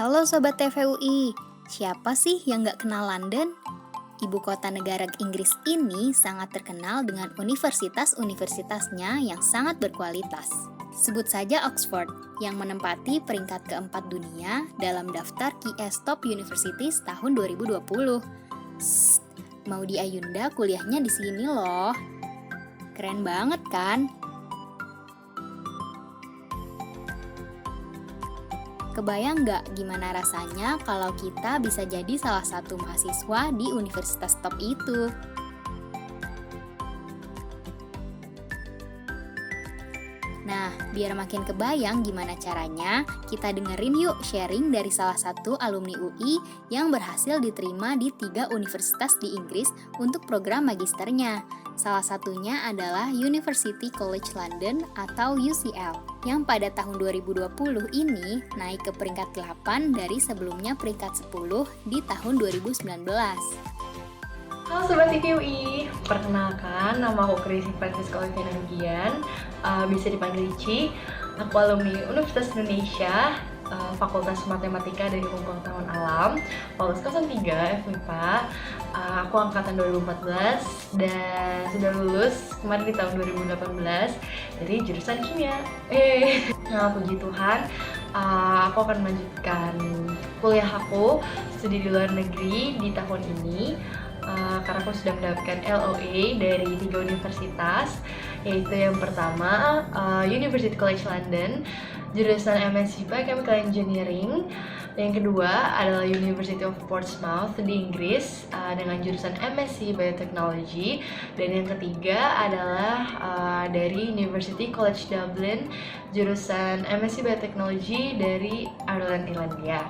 Halo Sobat TVUI, siapa sih yang gak kenal London? Ibu kota negara Inggris ini sangat terkenal dengan universitas-universitasnya yang sangat berkualitas. Sebut saja Oxford, yang menempati peringkat keempat dunia dalam daftar QS Top Universities tahun 2020. Maudy Ayunda kuliahnya di sini loh. Keren banget kan? Kebayang nggak gimana rasanya kalau kita bisa jadi salah satu mahasiswa di universitas top itu? Nah, biar makin kebayang gimana caranya, kita dengerin yuk sharing dari salah satu alumni UI yang berhasil diterima di 3 universitas di Inggris untuk program magisternya. Salah satunya adalah University College London atau UCL, yang pada tahun 2020 ini naik ke peringkat 8 dari sebelumnya peringkat 10 di tahun 2019. Halo Sobat TVUI, perkenalkan nama aku Chrissy Francisca Olivia Nugian, bisa dipanggil Ici. Aku alumni Universitas Indonesia, Fakultas Matematika dari Ilmu Pengetahuan Alam, Fakultas 03 FMIPA. Aku angkatan 2014 dan sudah lulus kemarin di tahun 2018 dari jurusan kimia. Nah, puji Tuhan, aku akan melanjutkan kuliah aku studi di luar negeri di tahun ini. Karena aku sudah mendapatkan LOA dari 3 universitas, yaitu yang pertama University College London, jurusan MSc Chemical Engineering. Yang kedua adalah University of Portsmouth di Inggris dengan jurusan MSc Biotechnology. Dan yang ketiga adalah dari University College Dublin, jurusan MSc Biotechnology dari Ireland, Irlandia.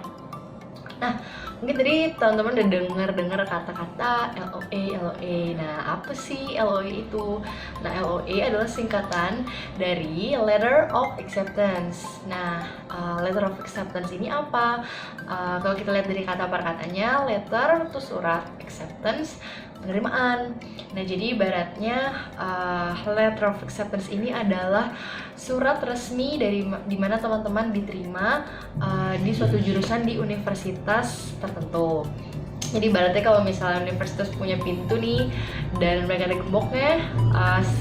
Nah, mungkin tadi teman-teman udah dengar kata-kata LOA. Nah, apa sih LOA itu? Nah, LOA adalah singkatan dari Letter of Acceptance. Nah, Letter of Acceptance ini apa? Kalau kita lihat dari kata per katanya, letter itu surat, acceptance penerimaan. Nah, jadi ibaratnya Letter of Acceptance ini adalah surat resmi dari dimana teman-teman diterima di suatu jurusan di universitas tertentu. Jadi ibaratnya kalau misalnya universitas punya pintu nih dan mereka ada gemboknya,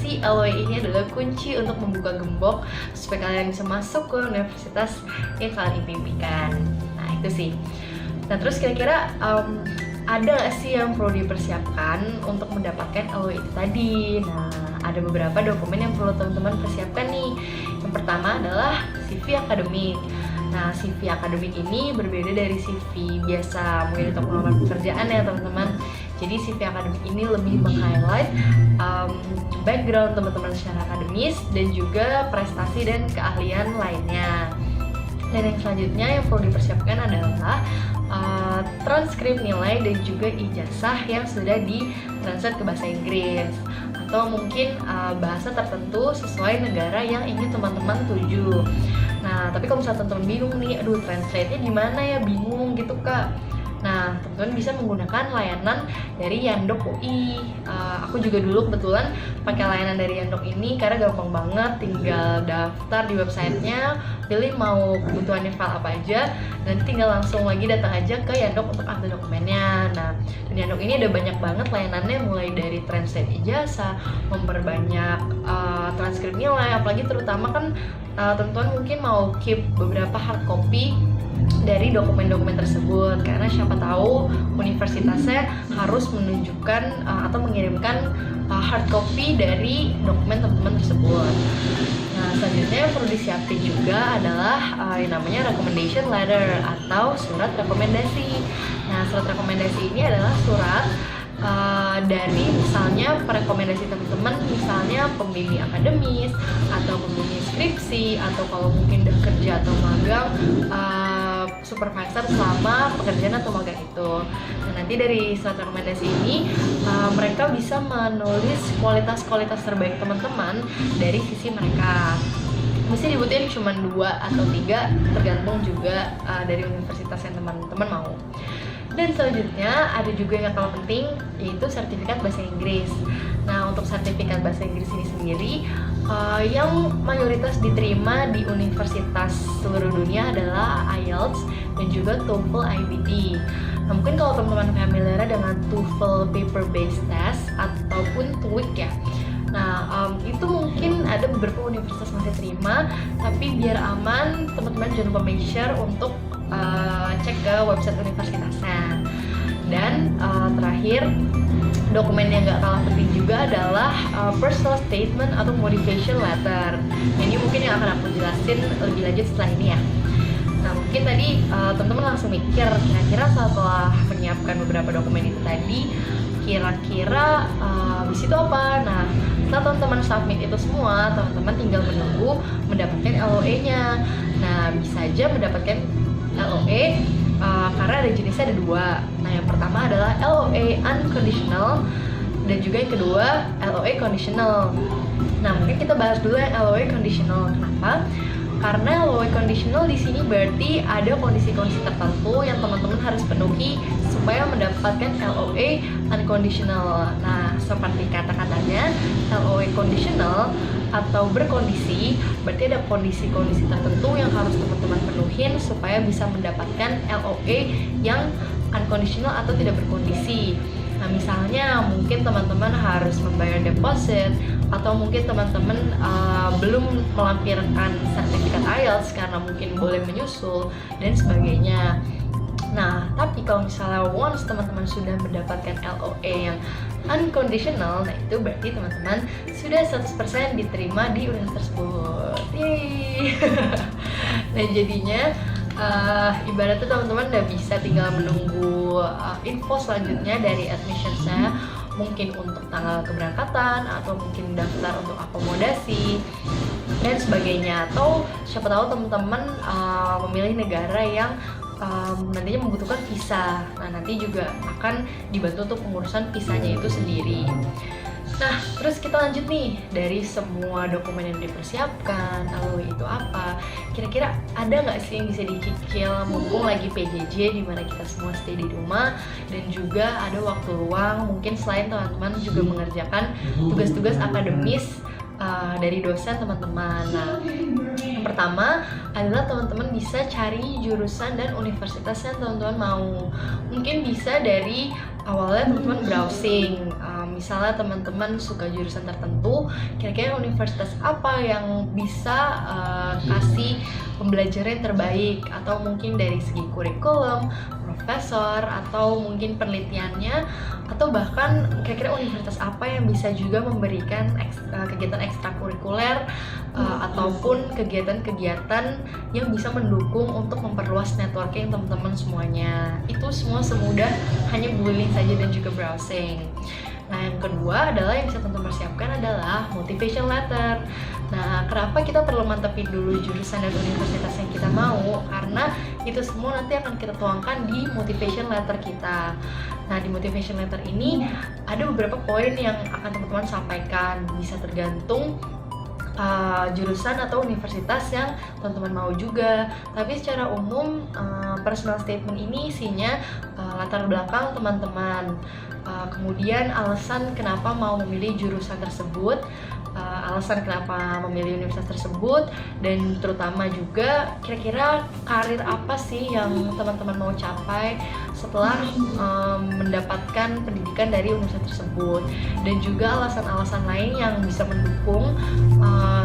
si LOA ini adalah kunci untuk membuka gembok supaya kalian bisa masuk ke universitas yang kalian impikan. Nah, itu sih. Nah, terus kira-kira ada nggak sih yang perlu dipersiapkan untuk mendapatkan LOA itu tadi? Nah, ada beberapa dokumen yang perlu teman-teman persiapkan nih. Yang pertama adalah CV akademik. Nah, CV akademik ini berbeda dari CV biasa mungkin untuk pelamar pekerjaan ya teman-teman. Jadi CV akademik ini lebih meng-highlight background teman-teman secara akademis dan juga prestasi dan keahlian lainnya. Dan yang selanjutnya yang perlu dipersiapkan adalah transkrip nilai dan juga ijazah yang sudah ditranslate ke bahasa Inggris atau mungkin bahasa tertentu sesuai negara yang ingin teman-teman tuju. Nah, tapi kalau misalnya teman-teman bingung nih, aduh translate-nya gimana ya, bingung gitu Kak. Nah, teman-teman bisa menggunakan layanan dari Yandok UI. Aku juga dulu kebetulan pakai layanan dari Yandok ini karena gampang banget, tinggal daftar di websitenya, pilih mau kebutuhannya file apa aja, nanti tinggal langsung lagi datang aja ke Yandok untuk ambil dokumennya. Nah, di Yandok ini ada banyak banget layanannya, mulai dari translate ijazah, memperbanyak transkrip nilai, apalagi terutama kan teman-teman mungkin mau keep beberapa hard copy dari dokumen-dokumen tersebut, karena siapa tahu universitasnya harus menunjukkan atau mengirimkan hard copy dari dokumen teman-teman tersebut. Nah, selanjutnya yang perlu disiapin juga adalah yang namanya recommendation letter atau surat rekomendasi. Nah, surat rekomendasi ini adalah surat dari misalnya rekomendasi teman-teman, misalnya pembimbing akademis atau pembimbing skripsi, atau kalau mungkin udah kerja atau magang supervisor selama pekerjaan atau magang itu. Nah, nanti dari surat rekomendasi ini mereka bisa menulis kualitas-kualitas terbaik teman-teman dari sisi mereka. Mesti dibutuhin cuma 2 atau 3, tergantung juga dari universitas yang teman-teman mau. Dan selanjutnya ada juga yang kalah penting, yaitu sertifikat bahasa Inggris. Nah, untuk sertifikat bahasa Inggris ini sendiri yang mayoritas diterima di universitas seluruh dunia adalah IELTS dan juga TOEFL IBT. Nah, mungkin kalau teman-teman familiar dengan TOEFL paper based test ataupun TOEIC ya. Nah, itu mungkin ada beberapa universitas masih terima, tapi biar aman, teman-teman jangan lupa make sure untuk cek ke website universitasnya. Dan terakhir, dokumen yang gak kalah penting juga adalah personal statement atau motivation letter. Ini mungkin yang akan aku jelasin lebih lanjut setelah ini ya. Nah, mungkin tadi teman-teman langsung mikir, kira-kira setelah menyiapkan beberapa dokumen itu tadi, kira-kira habis itu apa? Nah, setelah teman-teman submit itu semua, teman-teman tinggal menunggu mendapatkan LOA-nya. Nah, bisa aja mendapatkan LOA karena ada jenisnya ada dua. Nah, yang pertama adalah LOA unconditional dan juga yang kedua LOA conditional. Nah, mungkin kita bahas dulu yang LOA conditional. Kenapa? Karena LOA conditional di sini berarti ada kondisi-kondisi tertentu yang teman-teman harus penuhi supaya mendapatkan LOA unconditional. Nah, seperti kata-katanya LOA conditional atau berkondisi, berarti ada kondisi-kondisi tertentu yang harus teman-teman penuhin supaya bisa mendapatkan LOA yang unconditional atau tidak berkondisi. Nah, misalnya mungkin teman-teman harus membayar deposit, atau mungkin teman-teman belum melampirkan sertifikat IELTS karena mungkin boleh menyusul dan sebagainya. Nah, tapi kalau misalnya once teman-teman sudah mendapatkan LOA yang unconditional, nah itu berarti teman-teman sudah 100% diterima di universitas tersebut. Yeay. Nah, jadinya ibaratnya teman-teman udah bisa tinggal menunggu info selanjutnya dari admissionsnya, mungkin untuk tanggal keberangkatan atau mungkin daftar untuk akomodasi dan sebagainya, atau siapa tahu teman-teman memilih negara yang nantinya membutuhkan visa. Nah, nanti juga akan dibantu untuk pengurusan visanya itu sendiri. Nah, terus kita lanjut nih, dari semua dokumen yang dipersiapkan, lalu itu apa? Kira-kira ada nggak sih yang bisa dicicil mumpung lagi PJJ di mana kita semua stay di rumah dan juga ada waktu luang, mungkin selain teman-teman juga mengerjakan tugas-tugas akademis dari dosen teman-teman. Nah, yang pertama adalah teman-teman bisa cari jurusan dan universitas yang teman-teman mau. Mungkin bisa dari awalnya teman-teman browsing, misalnya teman-teman suka jurusan tertentu, kira-kira universitas apa yang bisa kasih pembelajaran terbaik, atau mungkin dari segi kurikulum, profesor, atau mungkin penelitiannya, atau bahkan kira-kira universitas apa yang bisa juga memberikan kegiatan ekstrakurikuler ataupun kegiatan-kegiatan yang bisa mendukung untuk memperluas networking teman-teman semuanya. Itu semua semudah hanya googling saja dan juga browsing. Nah, yang kedua adalah yang bisa teman-teman persiapkan adalah motivation letter. Nah, kenapa kita perlu mantepin dulu jurusan dan universitas yang kita mau? Karena itu semua nanti akan kita tuangkan di motivation letter kita. Nah, di motivation letter ini ada beberapa poin yang akan teman-teman sampaikan. Bisa tergantung jurusan atau universitas yang teman-teman mau juga. Tapi secara umum personal statement ini isinya latar belakang teman-teman, kemudian alasan kenapa mau memilih jurusan tersebut, alasan kenapa memilih universitas tersebut, dan terutama juga kira-kira karir apa sih yang teman-teman mau capai setelah mendapatkan pendidikan dari universitas tersebut, dan juga alasan-alasan lain yang bisa mendukung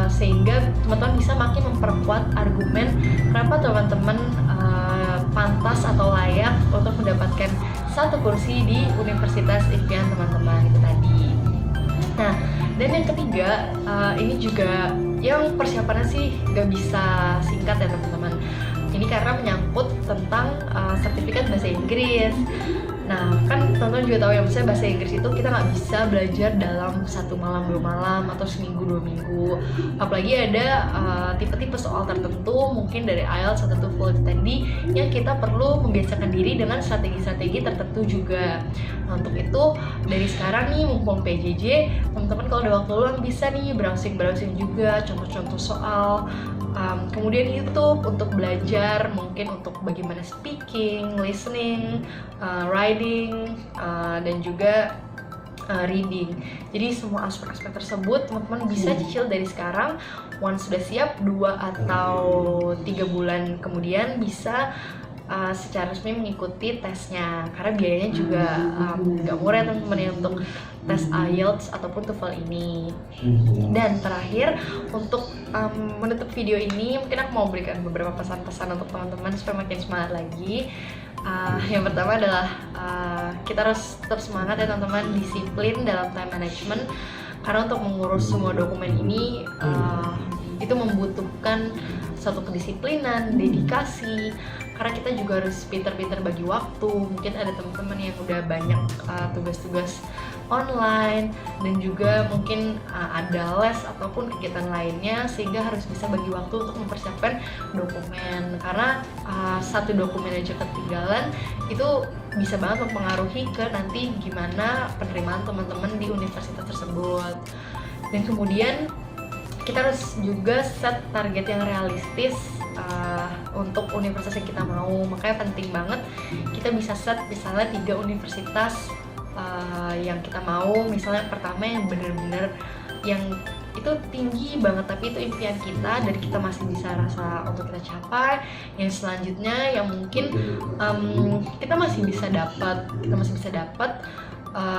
sehingga teman-teman bisa makin memperkuat argumen kenapa teman-teman pantas atau layak untuk mendapatkan satu kursi di universitas impian teman-teman itu tadi. Nah, dan yang ketiga, ini juga yang persiapannya sih gak bisa singkat ya teman-teman. Ini karena menyangkut tentang sertifikat bahasa Inggris. Nah, kan teman-teman juga tahu ya, misalnya bahasa Inggris itu kita nggak bisa belajar dalam 1 malam 2 malam atau seminggu 2 minggu. Apalagi ada tipe-tipe soal tertentu, mungkin dari IELTS atau TOEFL tadi, yang kita perlu membiasakan diri dengan strategi-strategi tertentu juga. Nah, untuk itu dari sekarang nih, mumpung PJJ, teman-teman kalau ada waktu luang bisa nih browsing juga contoh-contoh soal. Kemudian YouTube untuk belajar, mungkin untuk bagaimana speaking, listening, writing, dan juga reading. Jadi semua aspek-aspek tersebut teman-teman bisa cicil dari sekarang. Once sudah siap, 2 atau 3 bulan kemudian bisa secara resmi mengikuti tesnya, karena biayanya juga nggak murah ya teman-teman ya untuk tes IELTS ataupun TOEFL ini. Dan terakhir, untuk menutup video ini mungkin aku mau berikan beberapa pesan-pesan untuk teman-teman supaya makin semangat lagi. Yang pertama adalah kita harus tetap semangat ya teman-teman, disiplin dalam time management, karena untuk mengurus semua dokumen ini itu membutuhkan suatu kedisiplinan, dedikasi, karena kita juga harus pinter-pinter bagi waktu. Mungkin ada teman-teman yang udah banyak tugas-tugas online dan juga mungkin ada les ataupun kegiatan lainnya, sehingga harus bisa bagi waktu untuk mempersiapkan dokumen, karena satu dokumen aja ketinggalan itu bisa banget mempengaruhi ke nanti gimana penerimaan teman-teman di universitas tersebut. Dan kemudian kita harus juga set target yang realistis untuk universitas yang kita mau. Makanya penting banget kita bisa set misalnya 3 universitas yang kita mau. Misalnya yang pertama yang bener-bener yang itu tinggi banget tapi itu impian kita dan kita masih bisa rasa untuk kita capai. Yang selanjutnya yang mungkin kita masih bisa dapat,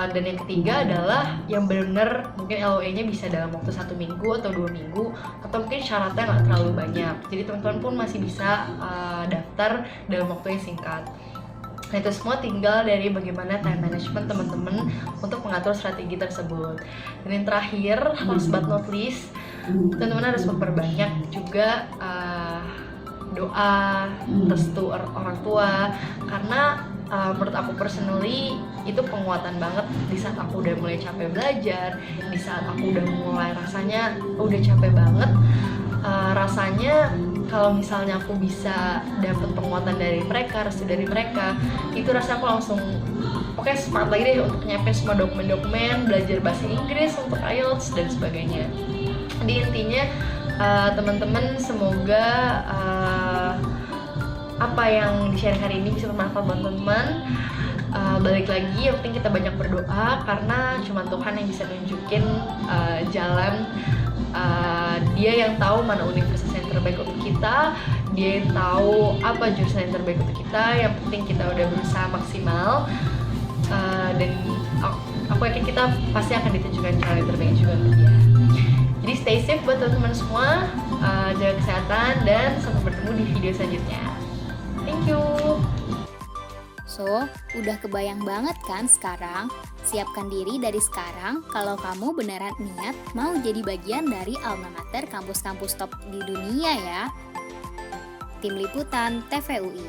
dan yang ketiga adalah yang benar-benar mungkin LOE-nya bisa dalam waktu 1 minggu atau 2 minggu, atau mungkin syaratnya nggak terlalu banyak, jadi teman-teman pun masih bisa daftar dalam waktu yang singkat. Nah, itu semua tinggal dari bagaimana time management teman-teman untuk mengatur strategi tersebut. Dan yang terakhir, last but not least, teman-teman harus memperbanyak juga doa, restu orang tua, karena menurut aku personally itu penguatan banget di saat aku udah mulai capek belajar, di saat aku udah mulai rasanya udah capek banget. Rasanya kalau misalnya aku bisa dapat penguatan dari mereka, restu dari mereka, itu rasanya aku langsung oke, semangat lagi deh untuk nyampe semua dokumen-dokumen, belajar bahasa Inggris untuk IELTS dan sebagainya. Di intinya teman-teman semoga apa yang di-share hari ini bisa bermanfaat buat teman-teman. Balik lagi, yang penting kita banyak berdoa, karena cuma Tuhan yang bisa nunjukin jalan. Dia yang tahu mana universitas yang terbaik untuk kita, dia yang tahu apa jurusan yang terbaik untuk kita. Yang penting kita udah berusaha maksimal, dan aku yakin kita pasti akan ditunjukkan jalan yang terbaik juga untuk dia. Jadi stay safe buat teman-teman semua, jaga kesehatan, dan sampai bertemu di video selanjutnya. Thank you. So, udah kebayang banget kan sekarang? Siapkan diri dari sekarang kalau kamu beneran niat mau jadi bagian dari alma mater kampus-kampus top di dunia ya. Tim Liputan TVUI.